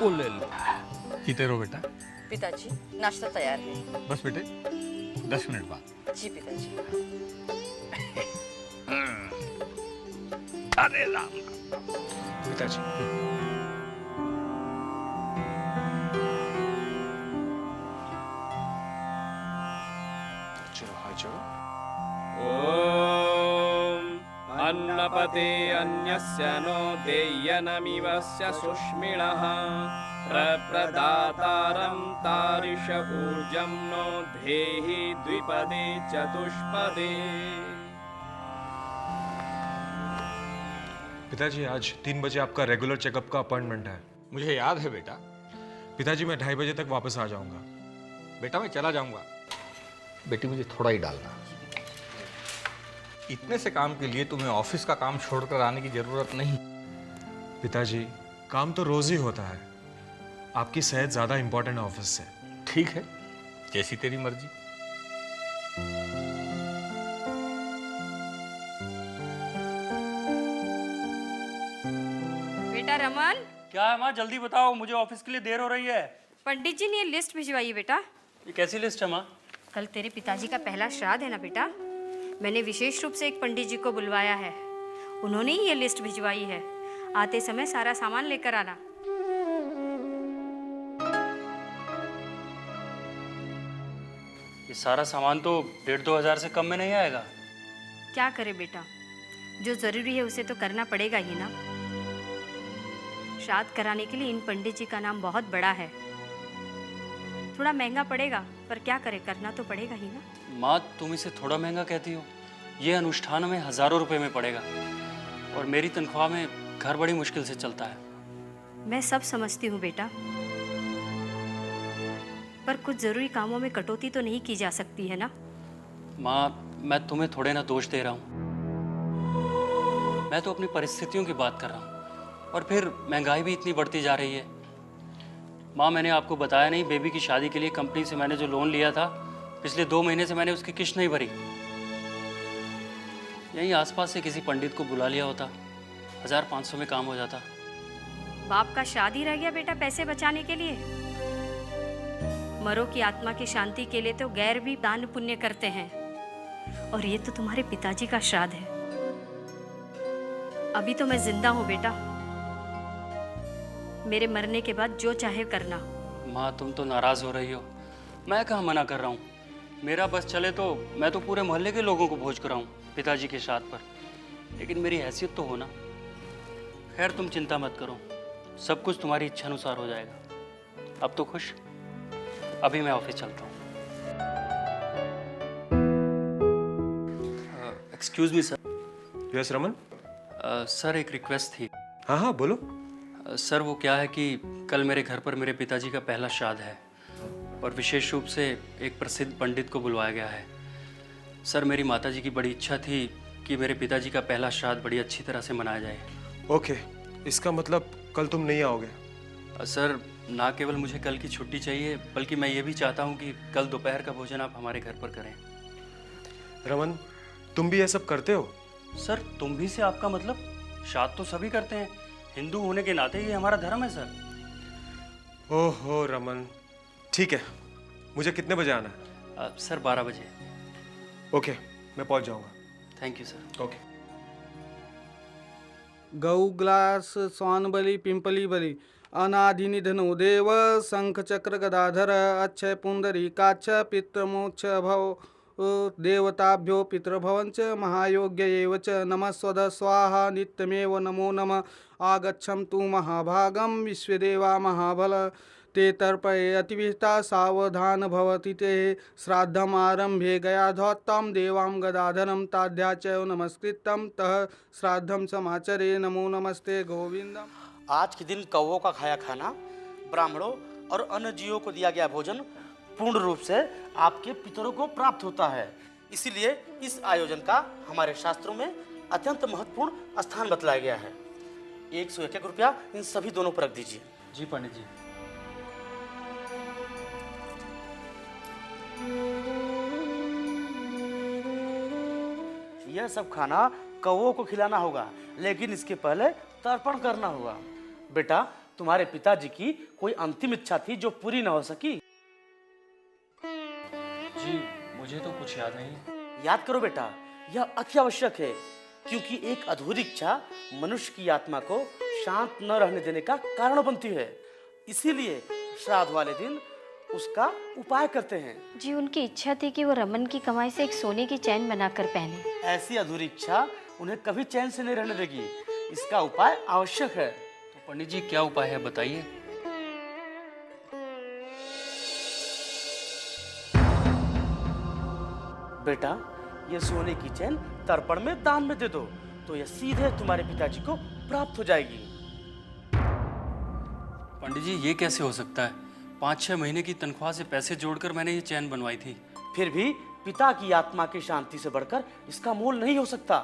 सुकून ले लो। जीते रहो बेटा। पिताजी नाश्ता तैयार है। बस बेटे 10 मिनट बाद। जी पिताजी। अरे राम पिताजी चलो हाय चलो। ॐ अन्नपते अन्यस्य नो देयनमिवस्य सुष्मिणः प्रप्रदातारं तारिष ऊर्जं नो धेहि द्विपदे चतुष्पदे। पिताजी आज 3 बजे आपका रेगुलर चेकअप का अपॉइंटमेंट है। मुझे याद है बेटा। पिताजी मैं 2:30 बजे तक वापस आ जाऊंगा। बेटा मैं चला जाऊंगा। बेटी मुझे थोड़ा ही डालना। इतने से काम के लिए तुम्हें ऑफिस का काम छोड़कर आने की जरूरत नहीं। पिताजी काम तो रोज ही होता है, आपकी सेहत ज्यादा इंपॉर्टेंट है ऑफिस से। ठीक है, जैसी तेरी मर्जी। बेटा रमन, क्या है माँ, जल्दी बताओ, मुझे ऑफिस के लिए देर हो रही है। पंडित जी ने ये लिस्ट भिजवाई है बेटा। ये कैसी लिस्ट है माँ? कल तेरे पिताजी का पहला श्राद्ध है ना बेटा, मैंने विशेष रूप से एक पंडित जी को बुलवाया है, उन्होंने ही ये लिस्ट भिजवाई है। आते समय सारा सामान लेकर आना। ये सारा सामान तो 1,500-2 हज़ार से कम में नहीं आएगा। क्या करे बेटा, जो जरूरी है उसे तो करना पड़ेगा ही ना। श्राद्ध कराने के लिए इन पंडित जी का नाम बहुत बड़ा है, थोड़ा महंगा पड़ेगा, पर क्या करे, करना तो पड़ेगा ही ना। माँ तुम इसे थोड़ा महंगा कहती हो, ये अनुष्ठान में हज़ारों रुपए में पड़ेगा और मेरी तनख्वाह में घर बड़ी मुश्किल से चलता है। मैं सब समझती हूँ बेटा, पर कुछ जरूरी कामों में कटौती तो नहीं की जा सकती है ना। माँ मैं तुम्हें थोड़े ना दोष दे रहा हूँ, मैं तो अपनी परिस्थितियों की बात कर रहा हूँ, और फिर महंगाई भी इतनी बढ़ती जा रही है। माँ मैंने आपको बताया नहीं, बेबी की शादी के लिए कंपनी से मैंने जो लोन लिया था, पिछले 2 महीने से मैंने उसकी किश्त नहीं भरी। यहीं आसपास से किसी पंडित को बुला लिया होता, 1,500 में काम हो जाता। बाप का शादी रह गया बेटा पैसे बचाने के लिए। मरो की आत्मा की शांति के लिए तो गैर भी दान पुण्य करते हैं, और ये तो तुम्हारे पिताजी का श्राद्ध है। अभी तो मैं जिंदा हूँ बेटा, मेरे मरने के बाद जो चाहे करना। माँ तुम तो नाराज हो रही हो, मैं कहाँ मना कर रहा हूँ। मेरा बस चले तो मैं तो पूरे मोहल्ले के लोगों को भोज कराऊँ पिताजी के श्राद्ध पर, लेकिन मेरी हैसियत तो हो ना। खैर तुम चिंता मत करो, सब कुछ तुम्हारी इच्छा अनुसार हो जाएगा। अब तो खुश? अभी मैं ऑफिस चलता हूँ। Excuse me sir. Yes Raman. Sir एक रिक्वेस्ट थी। हाँ हाँ बोलो। सर वो क्या है कि कल मेरे घर पर मेरे पिताजी का पहला श्राद्ध है, और विशेष रूप से एक प्रसिद्ध पंडित को बुलवाया गया है। सर मेरी माताजी की बड़ी इच्छा थी कि मेरे पिताजी का पहला श्राद्ध बड़ी अच्छी तरह से मनाया जाए। ओके, इसका मतलब कल तुम नहीं आओगे? सर ना केवल मुझे कल की छुट्टी चाहिए, बल्कि मैं ये भी चाहता हूँ कि कल दोपहर का भोजन आप हमारे घर पर करें। रमन तुम भी ये सब करते हो? सर तुम भी से आपका मतलब? श्राद्ध तो सभी करते हैं, हिंदू होने के नाते ये हमारा धर्म है सर। ओहो रमन, ठीक है, मुझे कितने बजे आना है? सर 12 बजे। ओके, मैं पहुंच जाऊंगा। Thank you sir. ओके। गौ ग्लास स्वान बलि पिंपली बलि अनादि निधनो देव शंख चक्र गदाधर अक्षय पुंडरी काक्ष पितृमोक्ष भव देवताभ्यो पितृभवंच महायोग्य एव च नमः स्वधा स्वाहा नित्यमेव नमो नमः आगच्छं तु महाभागं विश्वदेवा महाबल ते तर्पये अतिविहिता सावधान भवति ते श्राद्धम आरंभे गया धौत्तम देवां गदाधरं ताद्या च नमस्कृतं तः श्राद्धम समाचरे नमो नमस्ते गोविंदम। आज के दिन कौवों का खाया खाना, ब्राह्मणों और अन्य जीवों को दिया गया भोजन पूर्ण रूप से आपके पितरों को प्राप्त होता है। इसीलिए इस आयोजन का हमारे शास्त्रों में अत्यंत महत्वपूर्ण स्थान बतलाया गया है। 101 रुपया इन सभी दोनों पर रख दीजिए। जी पंडित जी। यह सब खाना कौवों को खिलाना होगा, लेकिन इसके पहले तर्पण करना होगा। बेटा तुम्हारे पिताजी की कोई अंतिम इच्छा थी जो पूरी न हो सकी? जी मुझे तो कुछ याद नहीं। याद करो बेटा, यह अति आवश्यक है, क्योंकि एक अधूरी इच्छा मनुष्य की आत्मा को शांत न रहने देने का कारण बनती है। इसीलिए श्राद्ध वाले दिन उसका उपाय करते हैं। जी उनकी इच्छा थी कि वो रमन की कमाई से एक सोने की चैन बनाकर पहने। ऐसी अधूरी इच्छा उन्हें कभी चैन से नहीं रहने देगी। इसका उपाय आवश्यक है। तो पंडित जी क्या उपाय है बताइए। बेटा, ये सोने की चैन तर्पण में दान में दे दो, तो यह सीधे तुम्हारे पिताजी को प्राप्त हो जाएगी। पंडित जी ये कैसे हो सकता है? 5-6 महीने की तनख्वाह से पैसे जोड़कर मैंने ये चैन बनवाई थी। फिर भी पिता की आत्मा की शांति से बढ़कर इसका मोल नहीं हो सकता।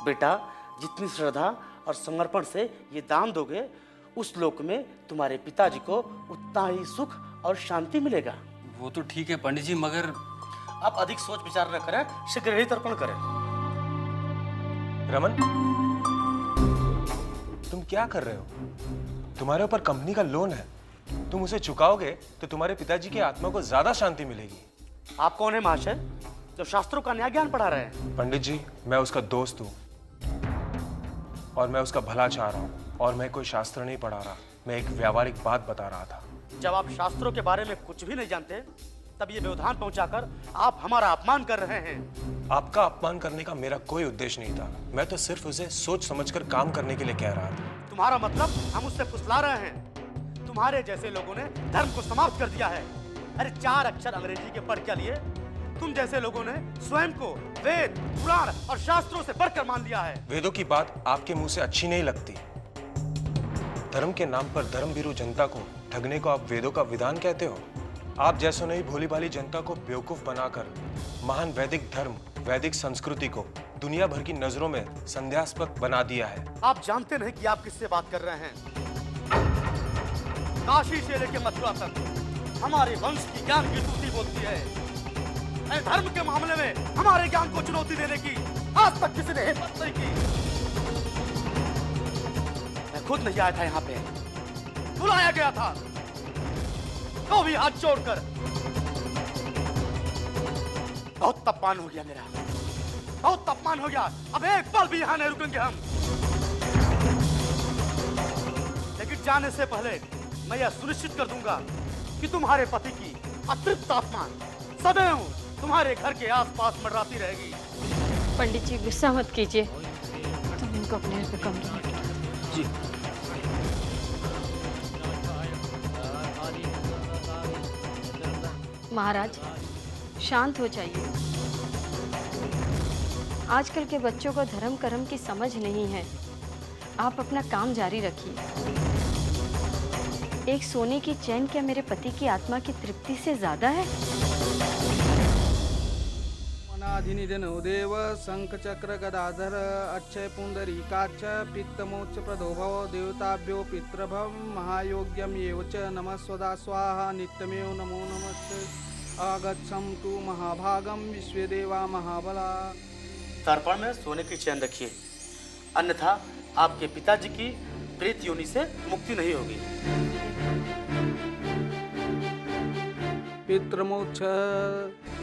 बेटा, जितनी श्रद्धा और समर्पण से ये दान दोगे, उस लोक में तुम्हारे पिताजी को उतना ही सुख और शांति मिलेगा। वो तो ठीक है पंडित जी, मगर आप अधिक सोच विचार न करें, शीघ्र ही तर्पण करें। रमन, तुम क्या कर रहे हो? तुम्हारे ऊपर कंपनी का लोन है, तुम उसे चुकाओगे तो तुम्हारे पिताजी की आत्मा को ज्यादा शांति मिलेगी। आप कौन है महाशय जो शास्त्रों का न्याय ज्ञान पढ़ा रहे हैं? पंडित जी, मैं उसका दोस्त हूँ और मैं उसका भला चाह रहा हूँ, और मैं कोई शास्त्र नहीं पढ़ा रहा, मैं एक व्यावहारिक बात बता रहा था। जब आप शास्त्रों के बारे में कुछ भी नहीं जानते, तब ये व्यवधान पहुंचाकर आप हमारा अपमान कर रहे हैं। आपका अपमान करने का मेरा कोई उद्देश्य नहीं था, मैं तो सिर्फ उसे सोच समझकर काम करने के लिए कह रहा था। तुम्हारा मतलब हम उससे फुसला रहे हैं। तुम्हारे जैसे लोगों ने धर्म को समाप्त कर दिया है। अरे 4 अक्षर अंग्रेजी के पढ़ क्या लिए? तुम जैसे लोगों ने स्वयं को वेद, पुराण और शास्त्रों से बढ़कर मान लिया है। वेदों की बात आपके मुंह से अच्छी नहीं लगती। धर्म के नाम पर धर्मभीरू जनता को ठगने को आप वेदों का विधान कहते हो? आप जैसों ने ही भोली भाली जनता को बेवकूफ बनाकर महान वैदिक धर्म, वैदिक संस्कृति को दुनिया भर की नजरों में संदेहास्पद बना दिया है। आप जानते नहीं कि आप किससे बात कर रहे हैं। काशी से लेकर मथुरा तक हमारे वंश की ज्ञान की टूटी बोलती है। धर्म के मामले में हमारे ज्ञान को चुनौती देने की आज तक किसी ने हिम्मत नहीं की। मैं खुद नहीं आया था यहाँ पे, बुलाया गया था, तो भी हाथ जोड़कर। बहुत तापमान हो गया मेरा, बहुत तापमान हो गया। अब एक पल भी यहाँ नहीं रुकेंगे हम। लेकिन जाने से पहले मैं यह सुनिश्चित कर दूंगा कि तुम्हारे पति की अतृप्त आत्मा सदैव तुम्हारे घर के आसपास मंडराती रहेगी। पंडित जी गुस्सा मत कीजिए, तुम इनको अपने घर पे कम जी। महाराज शांत हो जाइए। आजकल के बच्चों को धर्म कर्म की समझ नहीं है। आप अपना काम जारी रखिए। एक सोने की चैन क्या मेरे पति की आत्मा की तृप्ति से ज्यादा है? अनाधिनिधनो देव शंख चक्र गदाधर अक्षय पुंडरीकाक्ष पित्तमोक्ष प्रदो भव देवताभ्यो पितृभव महायोग्यम एव च नमः स्वदा स्वाहा नित्यमेव नमो नमस्ते आगच्छम तु महाभागम विश्वदेवा महाबला। तर्पण में सोने की चैन रखिए, अन्यथा आपके पिताजी की प्रेत योनि से मुक्ति नहीं होगी। पितृमोक्ष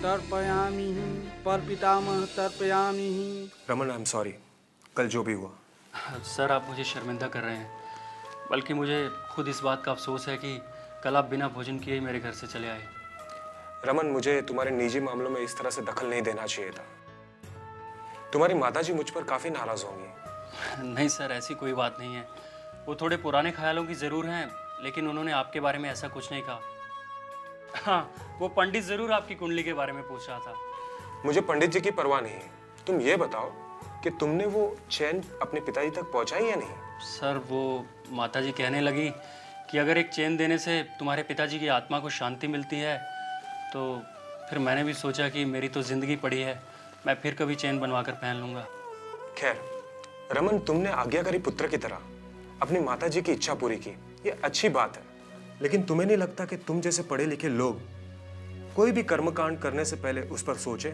तर्पयामि पर पितामह तर्पयामि। रमन, आई एम सॉरी, कल जो भी हुआ। सर आप मुझे शर्मिंदा कर रहे हैं, बल्कि मुझे खुद इस बात का अफसोस है कि कल आप बिना भोजन किए ही मेरे घर से चले आए। रमन, मुझे तुम्हारे निजी मामलों में इस तरह से दखल नहीं देना चाहिए था। तुम्हारी माताजी मुझ पर काफी नाराज होंगी। नहीं सर, ऐसी कोई बात नहीं है। वो थोड़े पुराने ख्यालों की जरूर हैं, लेकिन उन्होंने आपके बारे में ऐसा कुछ नहीं कहा। हाँ, वो पंडित जरूर आपकी कुंडली के बारे में पूछ रहा था। मुझे पंडित जी की परवाह नहीं है। तुम ये बताओ कि तुमने वो चैन अपने पिताजी तक पहुंचाई या नहीं? सर वो माताजी कहने लगी कि अगर एक चैन देने से तुम्हारे पिताजी की आत्मा को शांति मिलती है, तो फिर मैंने भी सोचा कि मेरी तो जिंदगी पड़ी है, मैं फिर कभी चैन बनवा कर पहन लूंगा। खैर रमन, तुमने आज्ञाकारी पुत्र की तरह अपनी माताजी की इच्छा पूरी की, ये अच्छी बात है। लेकिन तुम्हें नहीं लगता कि तुम जैसे पढ़े लिखे लोग कोई भी कर्मकांड करने से पहले उस पर सोचे?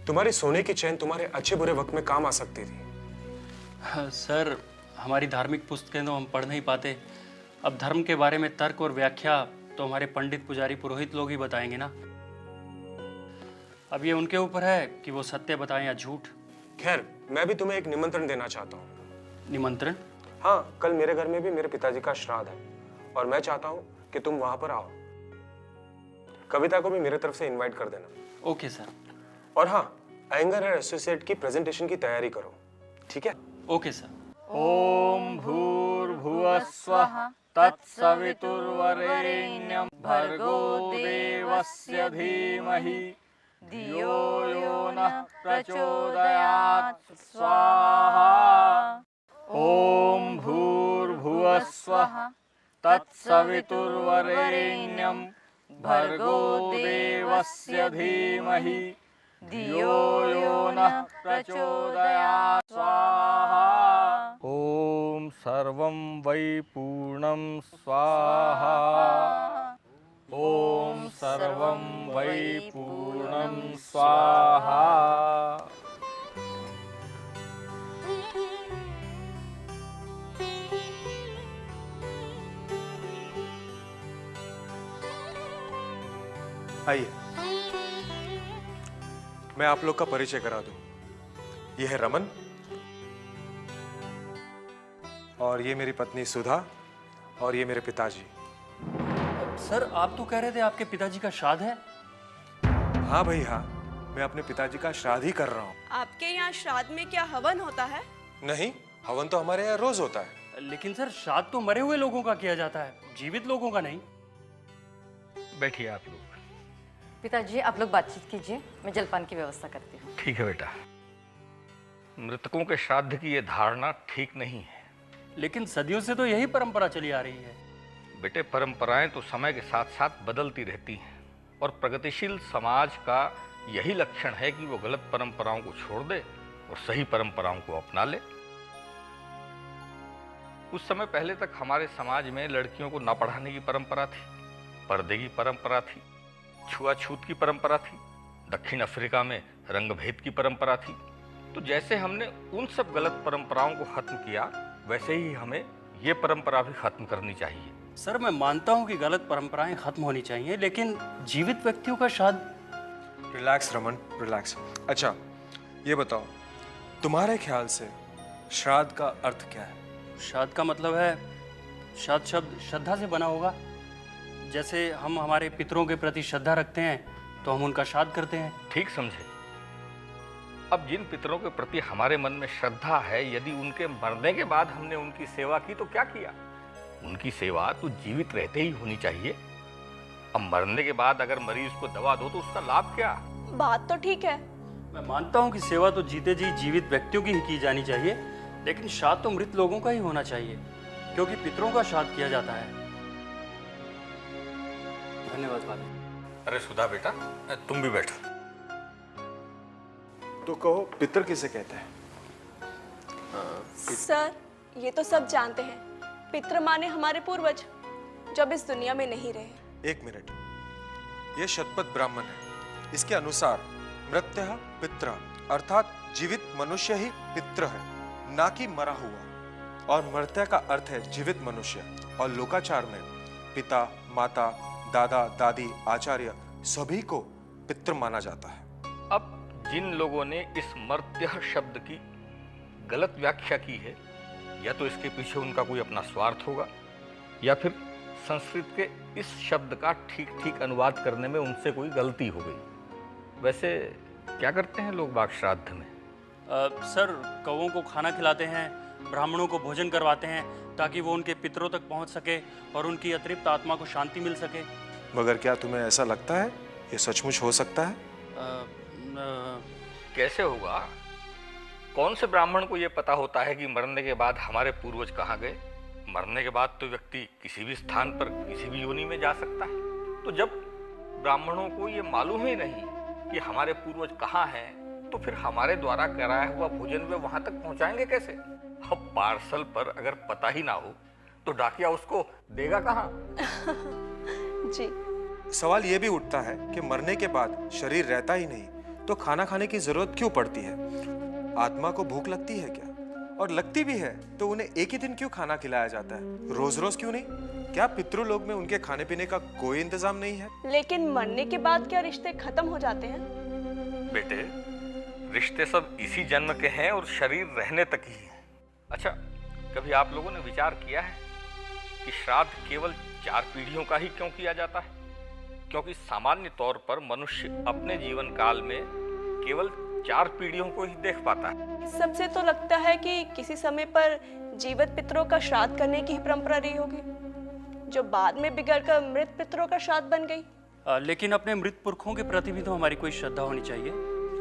तुम्हारी सोने की चैन तुम्हारे अच्छे बुरे वक्त में काम आ सकती थी। सर हमारी धार्मिक पुस्तकें तो हम पढ़ नहीं पाते। अब धर्म के बारे में तर्क और व्याख्या तो हमारे पंडित, पुजारी, पुरोहित लोग ही बताएंगे ना। अब ये उनके ऊपर है कि वो सत्य बताएं या झूठ। खैर, मैं भी तुम्हें एक निमंत्रण देना चाहता हूँ। निमंत्रण? हाँ, कल मेरे घर में भी मेरे पिताजी का श्राद्ध है और मैं चाहता हूँ कि तुम वहां पर आओ। कविता को भी मेरे तरफ से इनवाइट कर देना। Okay sir. और हाँ, अयंगर एंड एसोसिएट की प्रेजेंटेशन की तैयारी करो, ठीक है? Okay sir. ओम भूर्भुवः स्वः तत्सवितुर्वरेण्यं भर्गो देवस्य धीमहि धियो यो नः प्रचोदयात् स्वाहा। ओम भूर्भुवः स्वः तत्सवितुर्वरेण्यं भर्गो देवस्य धीमहि धियो यो नः प्रचोदयात् स्वाहा। ओम सर्वं वै पूर्णं स्वाहा। ओम सर्वं वै पूर्णं स्वाहा। आइए, मैं आप लोग का परिचय करा दूं। ये है रमन और ये मेरी पत्नी सुधा और ये मेरे पिताजी। सर, आप तो कह रहे थे आपके पिताजी का श्राद्ध है। हाँ भाई हाँ, मैं अपने पिताजी का श्राद्ध ही कर रहा हूँ। आपके यहाँ श्राद्ध में क्या हवन होता है? नहीं, हवन तो हमारे यहाँ रोज होता है। लेकिन सर, श्राद्ध तो मरे हुए लोगों का किया जाता है, जीवित लोगों का नहीं। बैठिए आप लोग। पिताजी आप लोग बातचीत कीजिए, मैं जलपान की व्यवस्था करती हूँ। ठीक है बेटा। मृतकों के श्राद्ध की ये धारणा ठीक नहीं है। लेकिन सदियों से तो यही परंपरा चली आ रही है। बेटे, परंपराएं तो समय के साथ साथ बदलती रहती हैं और प्रगतिशील समाज का यही लक्षण है कि वो गलत परंपराओं को छोड़ दे और सही परंपराओं को अपना ले। कुछ समय पहले तक हमारे समाज में लड़कियों को ना पढ़ाने की परंपरा थी, पर्दे की परंपरा थी, छुआछूत की परंपरा थी, दक्षिण अफ्रीका में रंगभेद की परंपरा थी। तो जैसे हमने उन सब गलत परंपराओं को खत्म किया, वैसे ही हमें ये परंपरा भी खत्म करनी चाहिए। सर, मैं मानता हूँ कि गलत परंपराएं खत्म होनी चाहिए, लेकिन जीवित व्यक्तियों का श्राद्ध। Relax Raman, relax. अच्छा, ये बताओ, तुम्हारे ख्याल से श्राद्ध का अर्थ क्या है? श्राद्ध का मतलब है, श्राद्ध शब्द श्रद्धा से बना होगा। जैसे हम हमारे पितरों के प्रति श्रद्धा रखते हैं तो हम उनका श्राद्ध करते हैं। ठीक समझे। अब जिन पितरों के प्रति हमारे मन में श्रद्धा है, यदि उनके मरने के बाद हमने उनकी सेवा की तो क्या किया? उनकी सेवा तो जीवित रहते ही होनी चाहिए। अब मरने के बाद अगर मरीज को दवा दो तो उसका लाभ क्या? बात तो ठीक है। मैं मानता हूँ कि सेवा तो जीते जी जीवित व्यक्तियों की ही की जानी चाहिए, लेकिन श्राद्ध तो मृत लोगों का ही होना चाहिए, क्योंकि पितरों का श्राद्ध किया जाता है। धन्यवाद फादर। अरे सुधा बेटा, तुम भी बैठो। तो कहो, पितर किसे कहते हैं? सर, ये तो सब जानते हैं। पितृ माने हमारे पूर्वज, जब इस दुनिया में नहीं रहे। एक मिनट, ये शतपथ ब्राह्मण है। इसके अनुसार मृत्यः पित्र अर्थात जीवित मनुष्य ही पितृ है, ना कि मरा हुआ। और मर्त्य का अर्थ है जीवित मनुष्य। और लोकाचार में पिता, माता, दादा, दादी, आचार्य सभी को पितृ माना जाता है। अब जिन लोगों ने इस मर्त्य शब्द की गलत व्याख्या की है, या तो इसके पीछे उनका कोई अपना स्वार्थ होगा, या फिर संस्कृत के इस शब्द का ठीक ठीक अनुवाद करने में उनसे कोई गलती हो गई। वैसे क्या करते हैं लोग बाग श्राद्ध में? सर, कौओं को खाना खिलाते हैं, ब्राह्मणों को भोजन करवाते हैं, ताकि वो उनके पितरों तक पहुंच सके और उनकी अतृप्त आत्मा को शांति मिल सके। मगर क्या तुम्हें ऐसा लगता है ये सचमुच हो सकता है? कैसे होगा? कौन से ब्राह्मण को ये पता होता है कि मरने के बाद हमारे पूर्वज कहाँ गए? मरने के बाद तो व्यक्ति किसी भी स्थान पर किसी भी योनि में जा सकता है। तो जब ब्राह्मणों को ये मालूम ही नहीं कि हमारे पूर्वज कहाँ हैं, तो फिर हमारे द्वारा कराया हुआ भोजन वे वहां तक पहुंचाएंगे कैसे? अब पार्सल पर अगर पता ही ना हो तो डाकिया उसको देगा कहाँ? जी। सवाल ये भी उठता है कि मरने के बाद शरीर रहता ही नहीं तो खाना खाने की जरूरत क्यों पड़ती है? आत्मा को भूख लगती है क्या? और लगती भी है तो उन्हें एक ही दिन क्यों खाना खिलाया जाता है, रोज रोज क्यों नहीं? क्या पितृलोक में उनके खाने पीने का कोई इंतजाम नहीं है? लेकिन मरने के बाद क्या रिश्ते खत्म हो जाते हैं? बेटे, रिश्ते सब इसी जन्म के हैं और शरीर रहने तक ही है। अच्छा, कभी आप लोगों ने विचार किया है कि श्राद्ध केवल 4 पीढ़ियों का ही क्यों किया जाता है? क्योंकि सामान्य तौर पर मनुष्य अपने जीवन काल में केवल 4 पीढ़ियों को ही देख पाता है। सबसे तो लगता है कि किसी समय पर जीवित पितरों का श्राद्ध करने की ही परंपरा रही होगी, जो बाद में बिगड़कर मृत पितरों का श्राद्ध बन गई। लेकिन अपने मृत पुरखों के प्रति भी तो हमारी कोई श्रद्धा होनी चाहिए।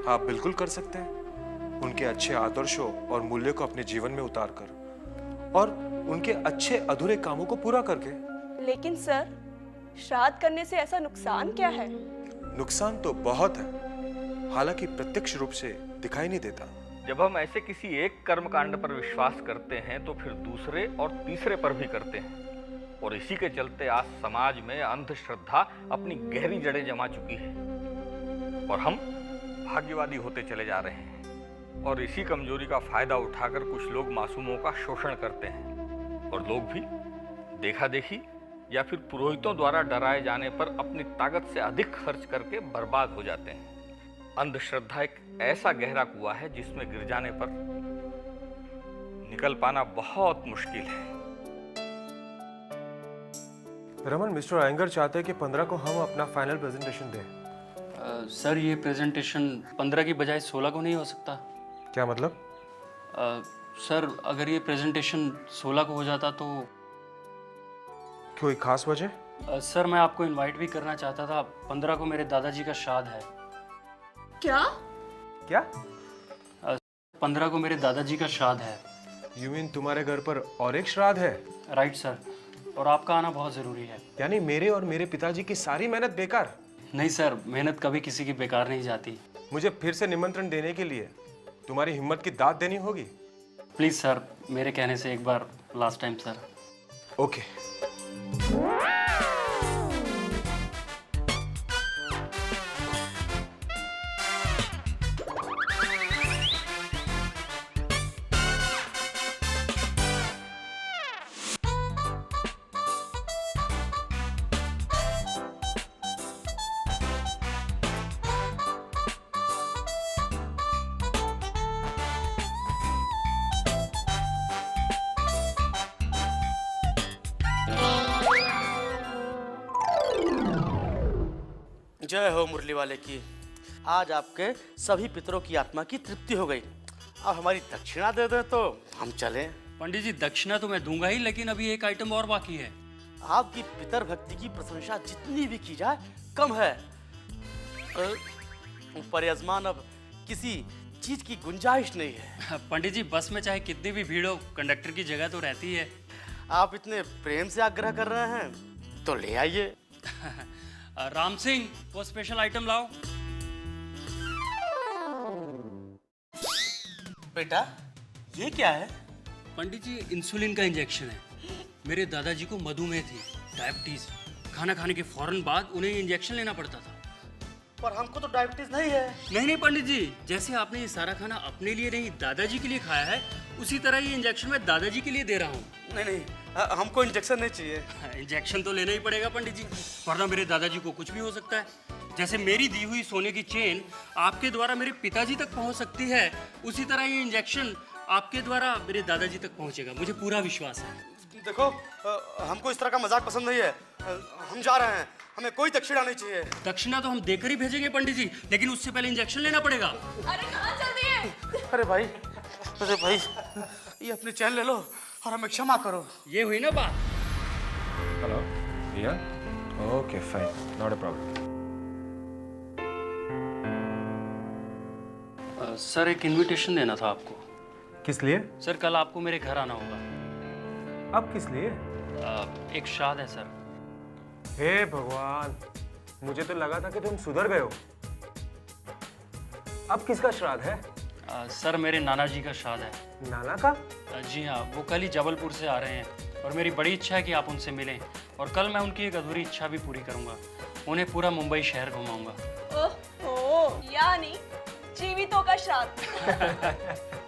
आप बिल्कुल कर सकते हैं, उनके अच्छे आदर्शों और मूल्यों को अपने जीवन में उतार कर और उनके अच्छे अधूरे कामों को पूरा करके। लेकिन सर, श्राद्ध करने से ऐसा नुकसान क्या है? नुकसान तो बहुत है, हालांकि प्रत्यक्ष रूप से दिखाई नहीं देता। जब हम ऐसे किसी एक कर्मकांड पर विश्वास करते हैं तो फिर दूसरे और तीसरे पर भी करते हैं, और इसी के चलते आज समाज में अंधश्रद्धा अपनी गहरी जड़ें जमा चुकी है और हम भाग्यवादी होते चले जा रहे हैं। और इसी कमजोरी का फायदा उठाकर कुछ लोग मासूमों का शोषण करते हैं, और लोग भी देखा देखी या फिर पुरोहितों द्वारा डराए जाने पर अपनी ताकत से अधिक खर्च करके बर्बाद हो जाते हैं। अंधश्रद्धा एक ऐसा गहरा कुआं है जिसमें गिर जाने पर निकल पाना बहुत मुश्किल है। रमन, मिस्टर अयंगर चाहते हैं कि 15 को हम अपना फाइनल प्रेजेंटेशन दें। सर, ये प्रेजेंटेशन 15 की बजाय 16 को नहीं हो सकता? क्या मतलब? सर, अगर ये प्रेजेंटेशन 16 को हो जाता तो। कोई खास वजह? सर, मैं आपको इनवाइट भी करना चाहता था। 15 को मेरे दादाजी का श्राद्ध है। क्या? क्या? 15 को मेरे दादाजी का श्राद्ध है। यू मीन तुम्हारे घर पर और एक श्राद्ध है? राइट सर, और आपका आना बहुत जरूरी है। यानी मेरे और मेरे पिताजी की सारी मेहनत बेकार? नहीं सर, मेहनत कभी किसी की बेकार नहीं जाती। मुझे फिर से निमंत्रण देने के लिए तुम्हारी हिम्मत की दाद देनी होगी। प्लीज सर, मेरे कहने से एक बार लास्ट टाइम सर। ओके। जय हो मुरली वाले की। आज आपके सभी पितरों की आत्मा की तृप्ति हो गई। अब हमारी दक्षिणा दे दे तो हम चलें। पंडित जी, दक्षिणा तो मैं दूंगा ही, लेकिन अभी एक आइटम और बाकी है। आपकी पितर भक्ति की प्रशंसा जितनी भी की जाए कम है। पर यजमान, अब किसी चीज की गुंजाइश नहीं है। पंडित जी, बस में चाहे कितनी भी भीड़ हो, कंडक्टर की जगह तो रहती है। आप इतने प्रेम से आग्रह कर रहे हैं तो ले आइए। राम सिंह, वो स्पेशल आइटम लाओ। बेटा, ये क्या है? पंडित जी, इंसुलिन का इंजेक्शन है। मेरे दादाजी को मधुमेह थी, डायबिटीज। खाना खाने के फौरन बाद उन्हें इंजेक्शन लेना पड़ता था। पर हमको तो डायबिटीज नहीं है। नहीं पंडित जी, जैसे आपने ये सारा खाना अपने लिए नहीं दादाजी के लिए खाया है, उसी तरह ये इंजेक्शन मैं दादाजी के लिए दे रहा हूँ। नहीं, हमको इंजेक्शन नहीं चाहिए। इंजेक्शन तो लेना ही पड़ेगा पंडित जी, वरना मेरे दादाजी को कुछ भी हो सकता है। जैसे मेरी दी हुई सोने की चेन आपके द्वारा मेरे पिताजी तक पहुंच सकती है, उसी तरह ये इंजेक्शन आपके द्वारा मेरे दादाजी तक पहुंचेगा, मुझे पूरा विश्वास है। देखो, हमको इस तरह का मजाक पसंद नहीं है। हम जा रहे हैं, हमें कोई दक्षिणा नहीं चाहिए। दक्षिणा तो हम देकर ही भेजेंगे पंडित जी, लेकिन उससे पहले इंजेक्शन लेना पड़ेगा। अरे कहाँ चल रही है? अरे भाई, ये अपनी चैन ले लो और हमें क्षमा करो। ये हुई ना बात। हेलो भैया। Okay fine, not a problem. Sir, एक इनविटेशन देना था आपको। किस लिए? सर, कल आपको मेरे घर आना होगा। अब किस लिए? एक श्राद्ध है सर। हे भगवान, मुझे तो लगा था कि तुम सुधर गए हो। अब किसका श्राद्ध है? सर, मेरे नाना जी का श्राद्ध है। नाना का? जी हाँ, वो कल ही जबलपुर से आ रहे हैं और मेरी बड़ी इच्छा है कि आप उनसे मिलें, और कल मैं उनकी एक अधूरी इच्छा भी पूरी करूंगा। उन्हें पूरा मुंबई शहर घुमाऊंगा। ओह, यानी जीवितों का श्राद्ध।